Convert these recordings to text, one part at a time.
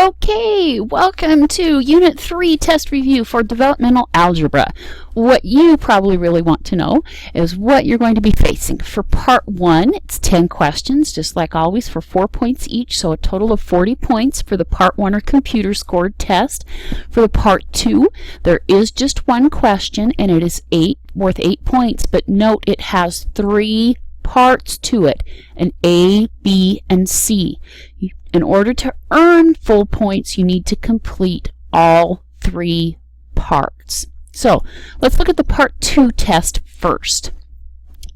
Okay, welcome to Unit 3 test review for developmental algebra. What you probably really want to know is what you're going to be facing. For part 1, it's 10 questions, just like always, for 4 points each, so a total of 40 points for the part 1 or computer scored test. For the part 2, there is just one question, and it is worth 8 points, but note it has 3 parts to it, an A, B, and C. In order to earn full points, you need to complete all 3 parts. So let's look at the part 2 test first.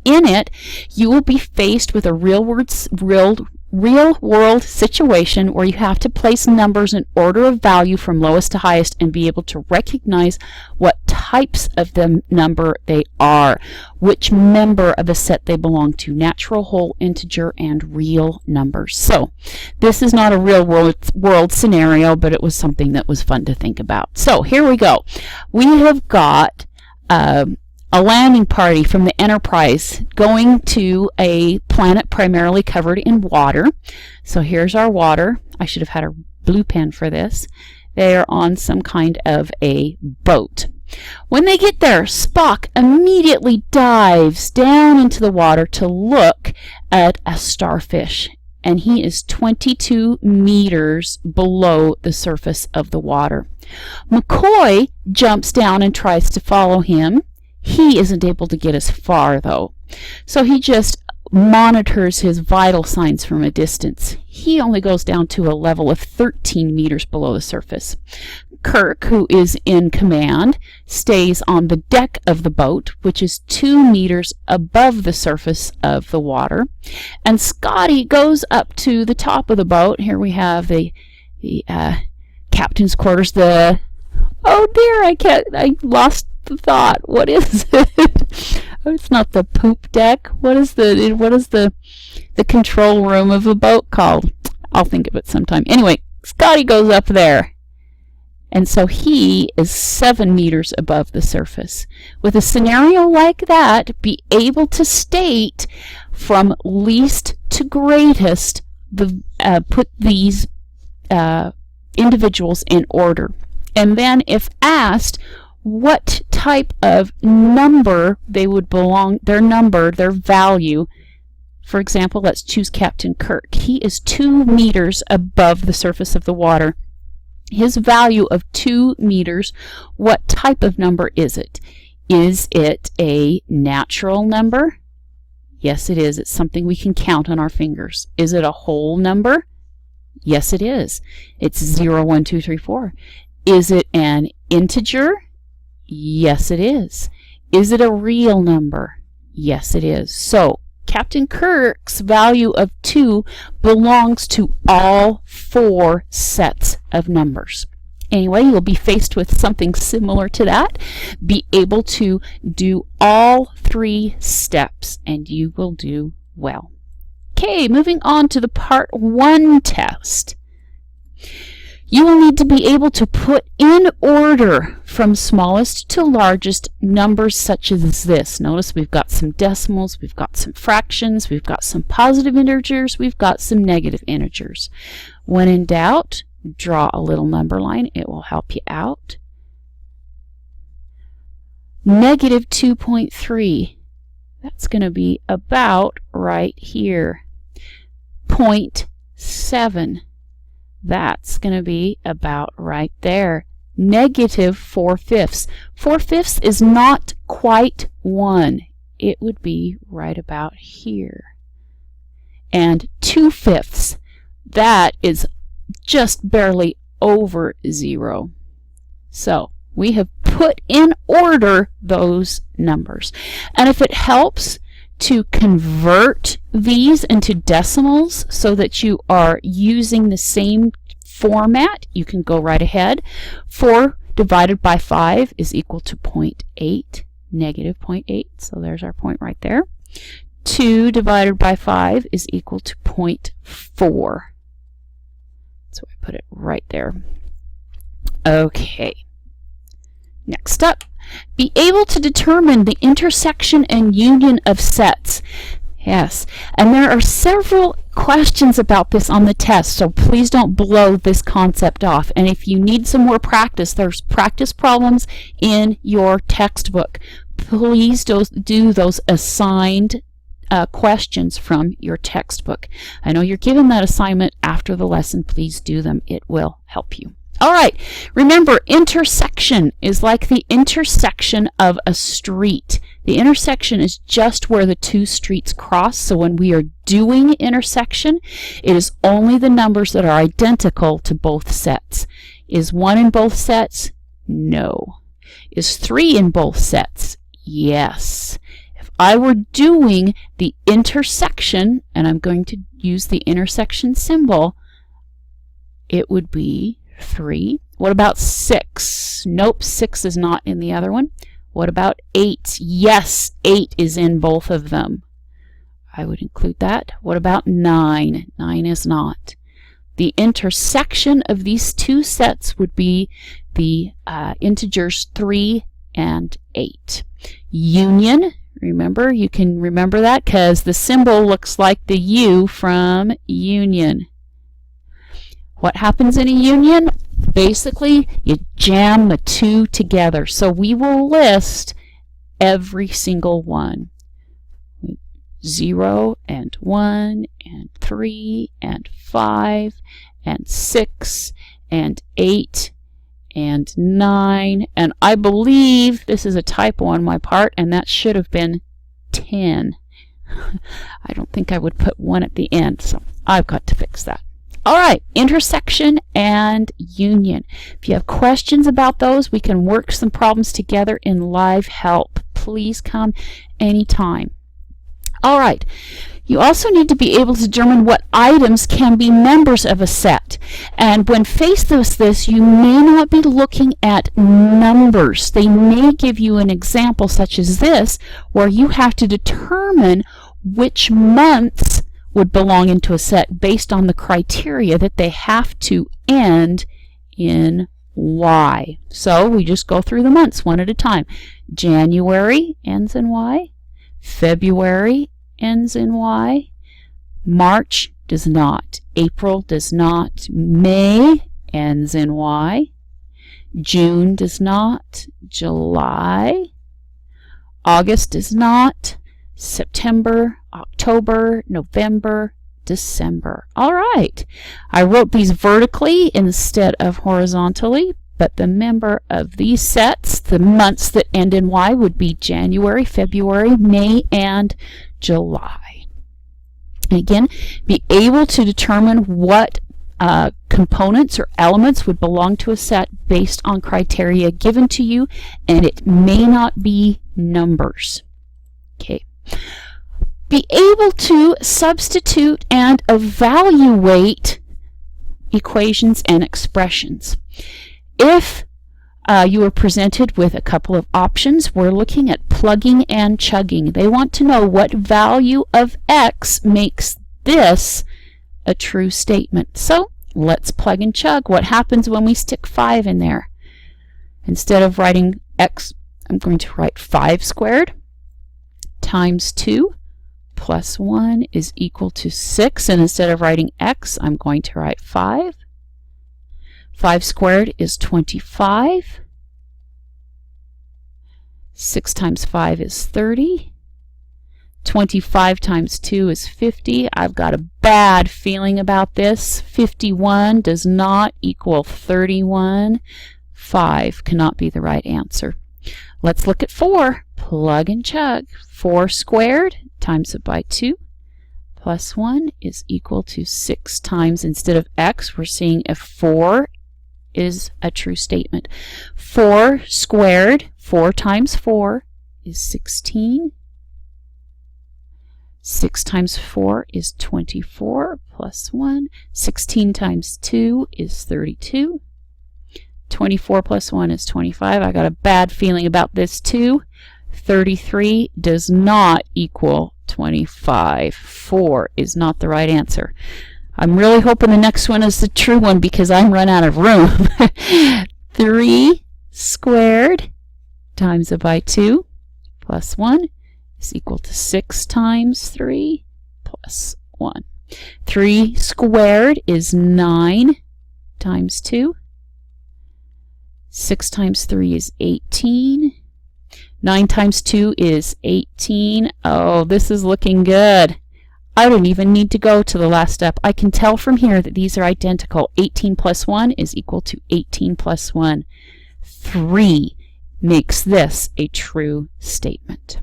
In it, you will be faced with a real world situation where you have to place numbers in order of value from lowest to highest and be able to recognize what types of the number they are, which member of a set they belong to, natural, whole, integer, and real numbers. So this is not a real world scenario, but it was something that was fun to think about. So here we go. We have got a landing party from the Enterprise going to a planet primarily covered in water. So here's our water. I should have had a blue pen for this. They are on some kind of a boat. When they get there, Spock immediately dives down into the water to look at a starfish. And he is 22 meters below the surface of the water. McCoy jumps down and tries to follow him. He isn't able to get as far, though. So he just monitors his vital signs from a distance. He only goes down to a level of 13 meters below the surface. Kirk, who is in command, stays on the deck of the boat, which is 2 meters above the surface of the water. And Scotty goes up to the top of the boat. Here we have the captain's quarters. Oh dear, I lost the thought. What is it? Oh, it's not the poop deck. What is the control room of a boat called? I'll think of it sometime. Anyway, Scotty goes up there. And so he is 7 meters above the surface. With a scenario like that, be able to state from least to greatest, put these individuals in order. And then if asked what type of number they would belong, their value. For example, let's choose Captain Kirk. He is 2 meters above the surface of the water. His value of 2 meters, what type of number is it? Is it a natural number? Yes, it is. It's something we can count on our fingers. Is it a whole number? Yes, it is. It's 0, 1, 2, 3, 4. Is it an integer? Yes, it is. Is it a real number? Yes, it is. So, Captain Kirk's value of 2 belongs to all 4 sets of numbers. Anyway, you'll be faced with something similar to that. Be able to do all 3 steps, and you will do well. Okay, moving on to the part 1 test. You will need to be able to put in order from smallest to largest numbers such as this. Notice we've got some decimals, we've got some fractions, we've got some positive integers, we've got some negative integers. When in doubt, draw a little number line. It will help you out. Negative 2.3. That's going to be about right here. 0.7. That's going to be about right there. Negative 4/5. 4/5 is not quite 1. It would be right about here. And 2/5. That is just barely over 0. So we have put in order those numbers. And if it helps to convert these into decimals so that you are using the same format, you can go right ahead. 4 divided by 5 is equal to 0.8, negative 0.8. So there's our point right there. 2 divided by 5 is equal to 0.4. So I put it right there. Okay. Next up, be able to determine the intersection and union of sets. Yes, and there are several questions about this on the test, so please don't blow this concept off. And if you need some more practice, there's practice problems in your textbook. Please do those assigned questions from your textbook. I know you're given that assignment after the lesson. Please do them. It will help you. All right, remember, intersection is like the intersection of a street. The intersection is just where the two streets cross. So when we are doing intersection, it is only the numbers that are identical to both sets. Is 1 in both sets? No. Is 3 in both sets? Yes. If I were doing the intersection, and I'm going to use the intersection symbol, it would be 3. What about 6? Nope, 6 is not in the other one. What about 8? Yes, 8 is in both of them. I would include that. What about 9? 9 is not. The intersection of these two sets would be the integers 3 and 8. Union, remember, you can remember that because the symbol looks like the U from union. What happens in a union? Basically, you jam the two together. So we will list every single one. 0 and 1 and 3 and 5 and 6 and 8 and 9. And I believe this is a typo on my part, and that should have been 10. I don't think I would put 1 at the end, so I've got to fix that. All right, intersection and union. If you have questions about those, we can work some problems together in live help. Please come anytime. All right, you also need to be able to determine what items can be members of a set. And when faced with this, you may not be looking at numbers. They may give you an example such as this, where you have to determine which months would belong into a set based on the criteria that they have to end in Y. So we just go through the months one at a time. January ends in Y. February ends in Y. March does not. April does not. May ends in Y. June does not. July. August does not. September, October, November, December. All right. I wrote these vertically instead of horizontally, but the member of these sets, the months that end in Y, would be January, February, May, and July. And again, be able to determine what components or elements would belong to a set based on criteria given to you, and it may not be numbers. Okay. Be able to substitute and evaluate equations and expressions. If you are presented with a couple of options, we're looking at plugging and chugging. They want to know what value of x makes this a true statement. So let's plug and chug. What happens when we stick 5 in there? Instead of writing x, I'm going to write 5 squared times 2 plus 1 is equal to 6. And instead of writing x, I'm going to write 5. 5 squared is 25. 6 times 5 is 30. 25 times 2 is 50. I've got a bad feeling about this. 51 does not equal 31. 5 cannot be the right answer. Let's look at 4. Plug and chug. 4 squared times it by 2 plus 1 is equal to 6 times, instead of x, we're seeing if 4 is a true statement. 4 squared, 4 times 4 is 16. 6 times 4 is 24 plus 1. 16 times 2 is 32. 24 plus 1 is 25. I got a bad feeling about this too. 33 does not equal 25. 4 is not the right answer. I'm really hoping the next one is the true one because I'm run out of room. 3 squared times it by 2 plus 1 is equal to 6 times 3 plus 1. 3 squared is 9 times 2. 6 times 3 is 18. 9 times 2 is 18. Oh, this is looking good. I don't even need to go to the last step. I can tell from here that these are identical. 18 plus 1 is equal to 18 plus 1. 3 makes this a true statement.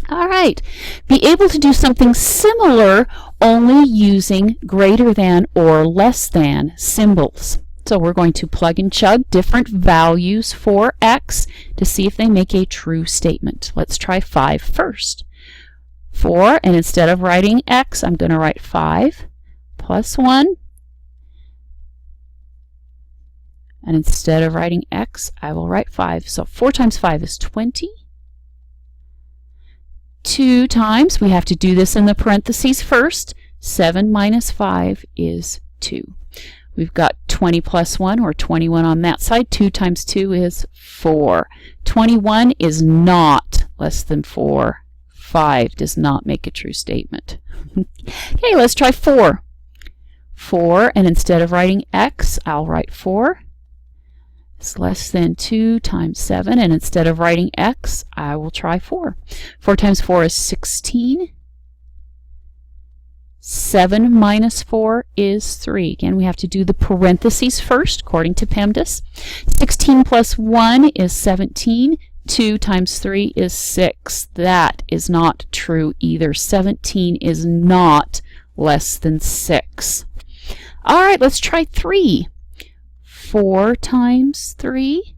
All right, be able to do something similar only using greater than or less than symbols. So we're going to plug and chug different values for x to see if they make a true statement. Let's try 5 first. 4, and instead of writing x, I'm going to write 5 plus 1. And instead of writing x, I will write 5. So 4 times 5 is 20. 2 times, we have to do this in the parentheses first. 7 minus 5 is 2. We've got 20 plus 1, or 21 on that side. 2 times 2 is 4. 21 is not less than 4. 5 does not make a true statement. Okay, let's try 4. 4, and instead of writing x, I'll write 4. It's less than 2 times 7, and instead of writing x, I will try 4. 4 times 4 is 16. 7 minus 4 is 3. Again, we have to do the parentheses first, according to PEMDAS. 16 plus 1 is 17. 2 times 3 is 6. That is not true either. 17 is not less than 6. All right, let's try 3. 4 times 3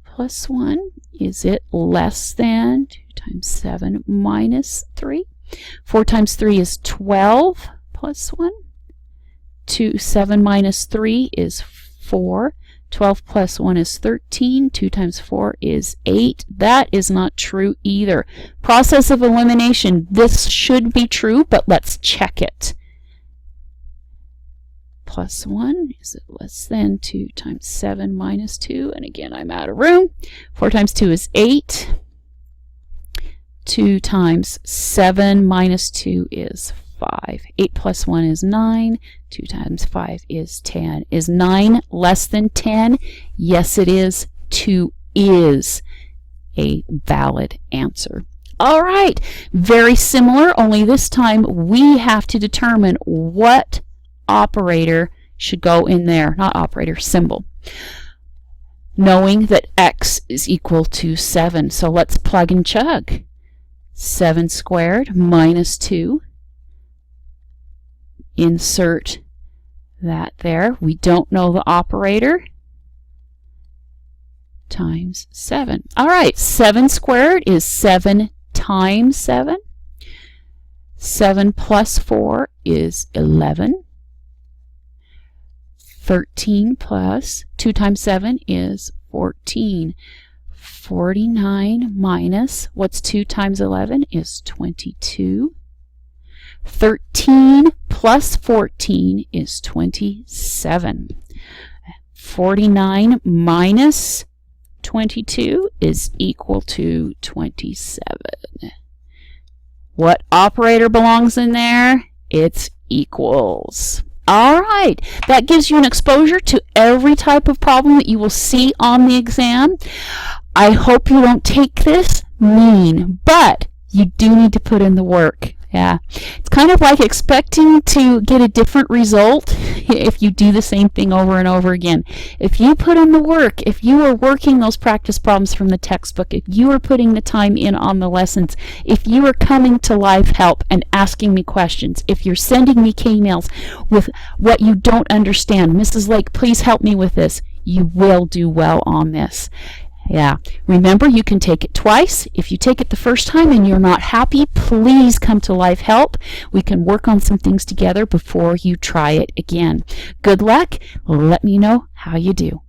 plus 1, is it less than 2 times 7 minus 3? 4 times 3 is 12 plus 1. 7 minus 3 is 4. 12 plus 1 is 13. 2 times 4 is 8. That is not true either. Process of elimination. This should be true, but let's check it. Plus 1, is it less than 2 times 7 minus 2? And again, I'm out of room. 4 times 2 is 8. 2 times 7 minus 2 is 5. 8 plus 1 is 9. 2 times 5 is 10. Is 9 less than 10? Yes, it is. 2 is a valid answer. All right, very similar, only this time we have to determine what operator should go in there, not operator, symbol, knowing that x is equal to 7. So let's plug and chug. 7 squared minus 2. Insert that there. We don't know the operator. Times 7. All right, 7 squared is 7 times 7. 7 plus 4 is 11. 13 plus 2 times 7 is 14. 49 minus, what's 2 times 11 is 22. 13 plus 14 is 27. 49 minus 22 is equal to 27. What operator belongs in there? It's equals. All right, that gives you an exposure to every type of problem that you will see on the exam. I hope you don't take this mean, but you do need to put in the work. Yeah, it's kind of like expecting to get a different result if you do the same thing over and over again. If you put in the work, if you are working those practice problems from the textbook, if you are putting the time in on the lessons, if you are coming to Live Help and asking me questions, if you're sending me K-mails with what you don't understand, Mrs. Lake, please help me with this, you will do well on this. Yeah, remember, you can take it twice. If you take it the first time and you're not happy, please come to Live Help. We can work on some things together before you try it again. Good luck. Let me know how you do.